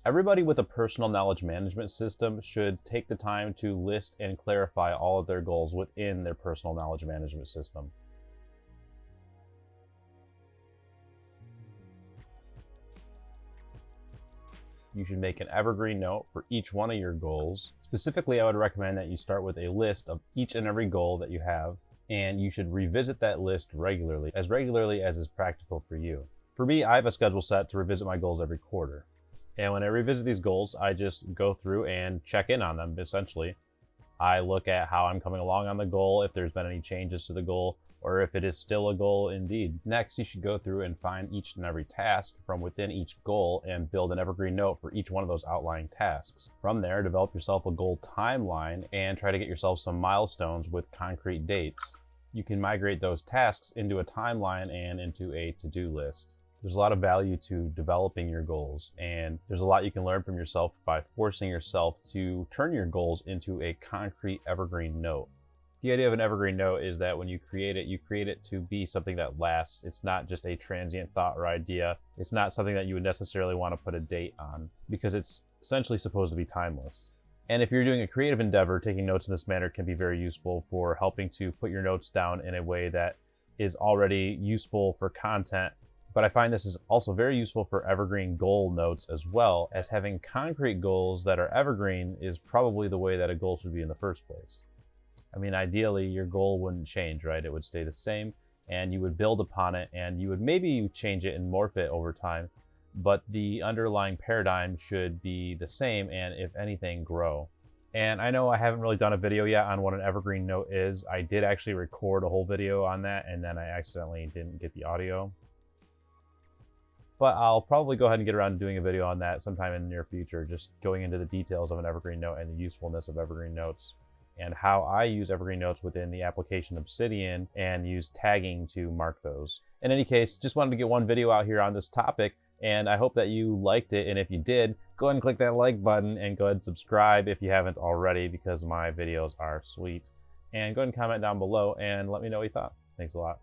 Everybody with a personal knowledge management system should take the time to list and clarify all of their goals within their personal knowledge management system. You should make an evergreen note for each one of your goals. Specifically, I would recommend that you start with a list of each and every goal that you have, and you should revisit that list regularly as is practical for you. For me, I have a schedule set to revisit my goals every quarter. And when I revisit these goals, I just go through and check in on them, essentially. I look at how I'm coming along on the goal, if there's been any changes to the goal, or if it is still a goal indeed. Next, you should go through and find each and every task from within each goal and build an evergreen note for each one of those outlying tasks. From there, develop yourself a goal timeline and try to get yourself some milestones with concrete dates. You can migrate those tasks into a timeline and into a to-do list. There's a lot of value to developing your goals, and there's a lot you can learn from yourself by forcing yourself to turn your goals into a concrete evergreen note. The idea of an evergreen note is that when you create it to be something that lasts. It's not just a transient thought or idea. It's not something that you would necessarily want to put a date on, because it's essentially supposed to be timeless. And if you're doing a creative endeavor, taking notes in this manner can be very useful for helping to put your notes down in a way that is already useful for content. But I find this is also very useful for evergreen goal notes, as well as having concrete goals that are evergreen is probably the way that a goal should be in the first place. I mean, ideally, your goal wouldn't change, right? It would stay the same, and you would build upon it, and you would maybe change it and morph it over time, but the underlying paradigm should be the same, and if anything, grow. And I know I haven't really done a video yet on what an evergreen note is. I did actually record a whole video on that, and then I accidentally didn't get the audio. But I'll probably go ahead and get around to doing a video on that sometime in the near future, just going into the details of an evergreen note and the usefulness of evergreen notes, and how I use evergreen notes within the application Obsidian and use tagging to mark those. In any case, just wanted to get one video out here on this topic, and I hope that you liked it. And if you did, go ahead and click that like button and go ahead and subscribe if you haven't already, because my videos are sweet. And go ahead and comment down below and let me know what you thought. Thanks a lot.